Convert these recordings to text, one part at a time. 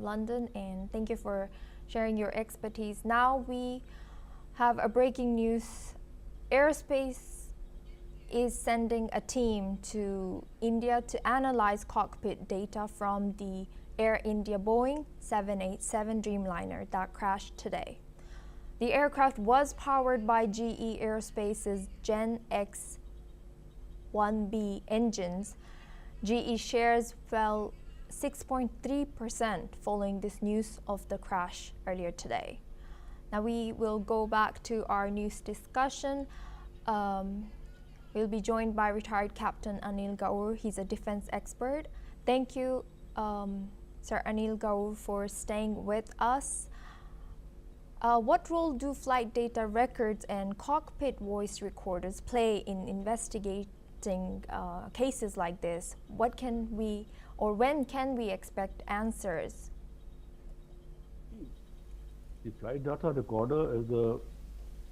from London, and thank you for sharing your expertise. Now we have a breaking news. Aerospace is sending a team to India to analyze cockpit data from the Air India Boeing 787 Dreamliner that crashed today. The aircraft was powered by GE Aerospace's Gen X-1B engines. GE shares fell 6.3% following this news of the crash earlier today. Now we will go back to our news discussion. We'll be joined by retired Captain Anil Gaur. He's a defense expert. Thank you, Sir Anil Gaur, for staying with us. What role do flight data records and cockpit voice recorders play in investigating cases like this? What can we, or when can we expect answers? The flight data recorder is the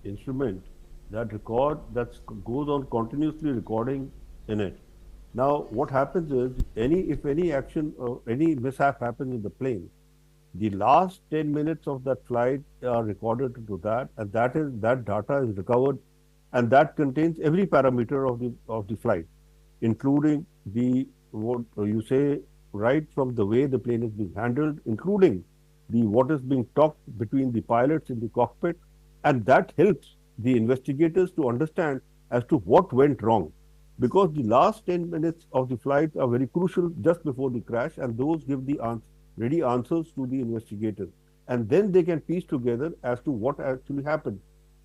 instrument that goes on continuously recording in it. Now, what happens is, if any action or any mishap happens in the plane, the last 10 minutes of that flight are recorded to that, and that data is recovered, and that contains every parameter of the flight, including what you say, right from the way the plane is being handled, including what is being talked between the pilots in the cockpit, and that helps the investigators to understand as to what went wrong, because the last 10 minutes of the flight are very crucial just before the crash, and those give the ready answers to the investigators, and then they can piece together as to what actually happened.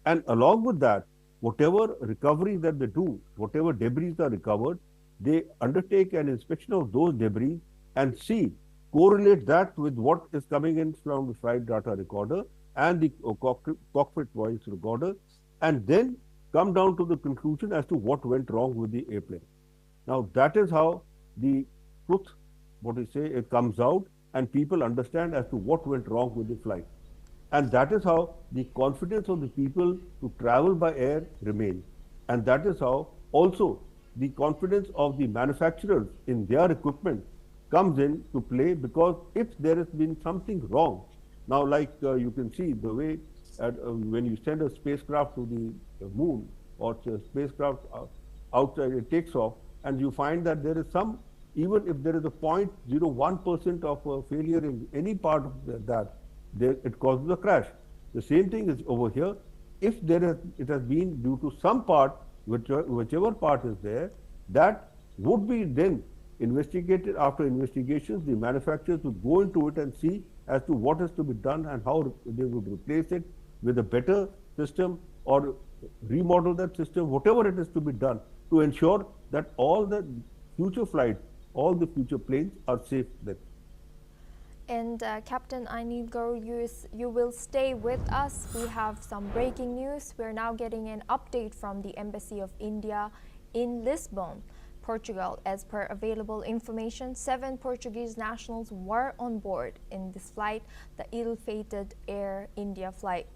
And along with that, whatever recovery that they do, whatever debris are recovered, they undertake an inspection of those debris and correlate that with what is coming in from the flight data recorder and the cockpit voice recorder, and then come down to the conclusion as to what went wrong with the airplane. Now, that is how the truth, it comes out, and people understand as to what went wrong with the flight. And that is how the confidence of the people to travel by air remains. And that is how also the confidence of the manufacturers in their equipment comes in to play, because if there has been something wrong, now like you can see the way when you send a spacecraft to the moon, or spacecraft outside, it takes off, and you find that there is even if there is a 0.01% of failure in any part of it causes a crash. The same thing is over here. If it has been due to some part, whichever part is there, that would be then investigated. After investigations, the manufacturers would go into it and see as to what is to be done and how they would replace it with a better system or remodel that system, whatever it is to be done, to ensure that all the future flights, all the future planes are safe then. And Captain Anil Gaur, you will stay with us. We have some breaking news. We're now getting an update from the Embassy of India in Lisbon, Portugal. As per available information, 7 Portuguese nationals were on board in this flight, the ill-fated Air India flight.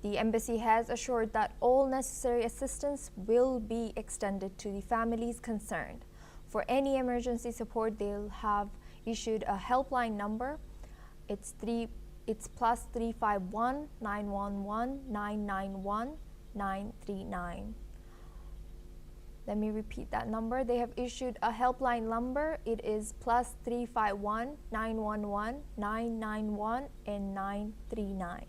The embassy has assured that all necessary assistance will be extended to the families concerned. For any emergency support, they'll have issued a helpline number. It's +351 911 991 939. Let me repeat that number. They have issued a helpline number. It is +351 911 991 and 939.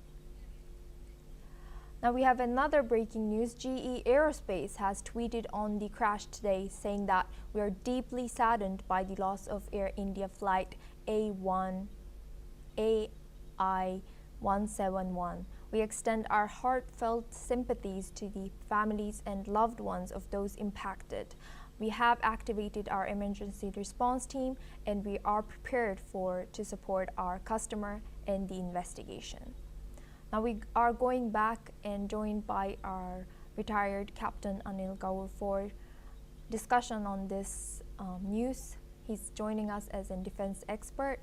Now we have another breaking news. GE Aerospace has tweeted on the crash today, saying that we are deeply saddened by the loss of Air India flight AI-171. We extend our heartfelt sympathies to the families and loved ones of those impacted. We have activated our emergency response team, and we are prepared to support our customer in the investigation. Now we are going back and joined by our retired Captain Anil Gaur for discussion on this news. He's joining us as a defense expert.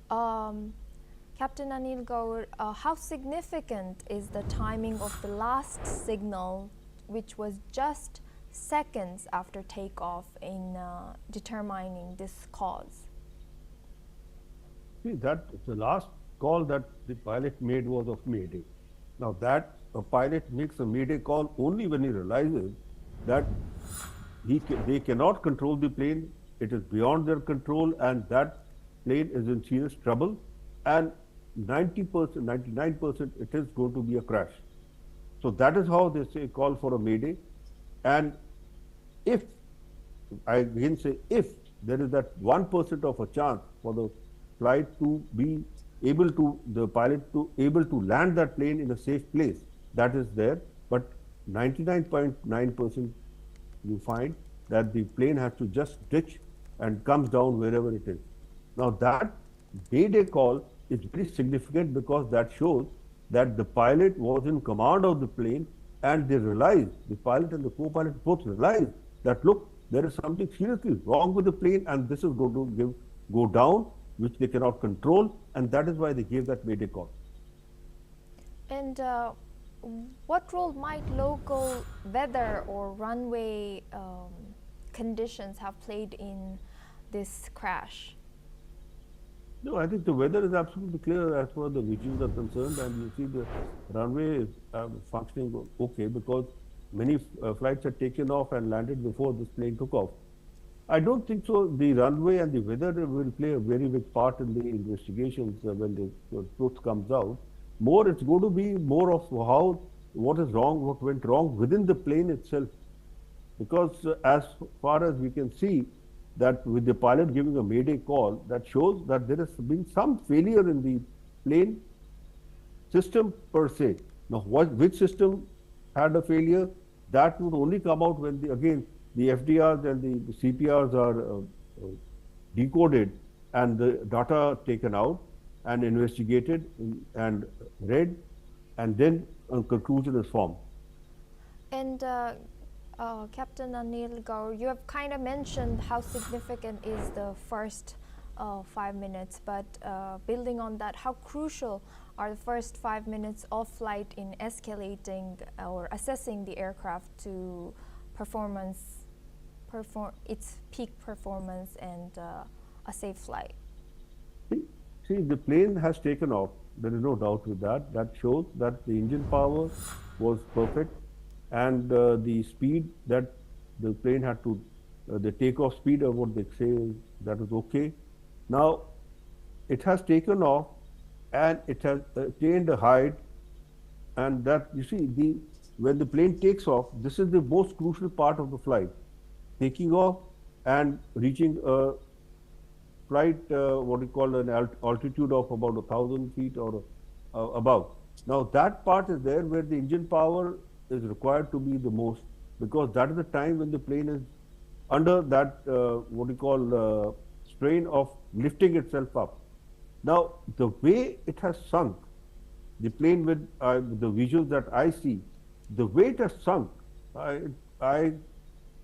Captain Anil Gaur, how significant is the timing of the last signal, which was just seconds after takeoff, in determining this cause? See, that the last call that the pilot made was of Mayday. Now that a pilot makes a Mayday call only when he realizes that they cannot control the plane, it is beyond their control, and that plane is in serious trouble, and 90%, 99%, it is going to be a crash. So that is how they say call for a Mayday. And if, I again say if, there is that 1% of a chance for the flight to be able to, the pilot to able to land that plane in a safe place, that is there. But 99.9% you find that the plane has to just ditch and comes down wherever it is. Now that Mayday call is very significant because that shows that the pilot was in command of the plane, and they realized, the pilot and the co-pilot both realized that look, there is something seriously wrong with the plane and this is going to go down, which they cannot control, and that is why they gave that Mayday call. And what role might local weather or runway conditions have played in this crash? No, I think the weather is absolutely clear as far as the visuals are concerned, and you see the runway is functioning okay because many flights had taken off and landed before this plane took off. I don't think so. The runway and the weather will play a very big part in the investigations when the truth comes out. More, it's going to be more of what is wrong, what went wrong within the plane itself. Because as far as we can see, that with the pilot giving a Mayday call, that shows that there has been some failure in the plane system per se. Now, which system had a failure? That would only come out when the FDRs and the CPRs are decoded and the data taken out and investigated and read, and then a conclusion is formed. And Captain Anil Gaur, you have kind of mentioned how significant is the first 5 minutes, but building on that, how crucial are the first 5 minutes of flight in escalating or assessing the aircraft to its peak performance and a safe flight? See, the plane has taken off. There is no doubt with that. That shows that the engine power was perfect, and the speed that the plane had to, the takeoff speed of what they say, that is okay. Now, it has taken off and it has attained a height, and that, you see, when the plane takes off, this is the most crucial part of the flight. Taking off and reaching a flight, what we call an altitude of about 1,000 feet or above. Now that part is there where the engine power is required to be the most, because that is the time when the plane is under that what we call strain of lifting itself up. Now the way it has sunk, the plane with the visuals that I see, the way it has sunk, I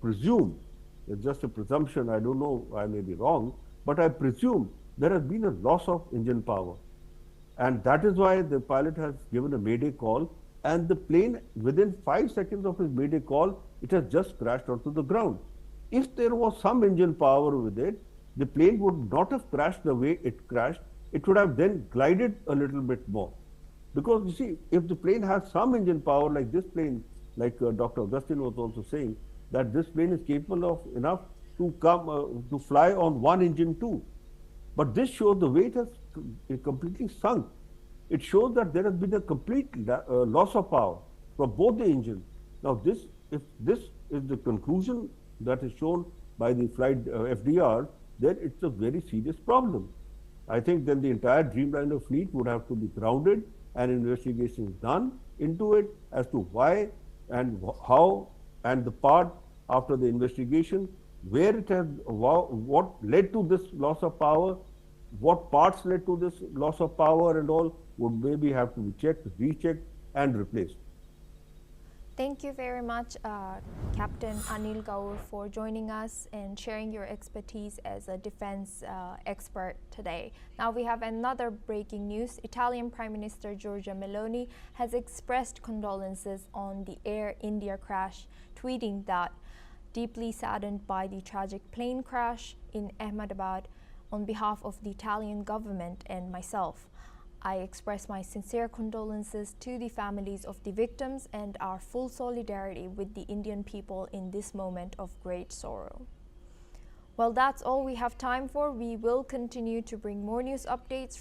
presume, it's just a presumption, I don't know, I may be wrong, but I presume there has been a loss of engine power. And that is why the pilot has given a Mayday call, and the plane, within 5 seconds of his Mayday call, it has just crashed onto the ground. If there was some engine power with it, the plane would not have crashed the way it crashed. It would have then glided a little bit more. Because you see, if the plane has some engine power like this plane, like Dr. Augustine was also saying, that this plane is capable of enough to come to fly on one engine too. But this shows the weight has completely sunk. It shows that there has been a complete loss of power from both the engines. Now if this is the conclusion that is shown by the flight FDR, then it's a very serious problem. I think then the entire Dreamliner fleet would have to be grounded and investigations done into it as to why and how, and the part after the investigation, where it has, what led to this loss of power, what parts led to this loss of power and all, would maybe have to be checked, rechecked and replaced. Thank you very much, Captain Anil Gaur, for joining us and sharing your expertise as a defense expert today. Now we have another breaking news. Italian Prime Minister Giorgia Meloni has expressed condolences on the Air India crash, tweeting that deeply saddened by the tragic plane crash in Ahmedabad, On behalf of the Italian government and myself, I express my sincere condolences to the families of the victims and our full solidarity with the Indian people in this moment of great sorrow. Well, that's all we have time for. We will continue to bring more news updates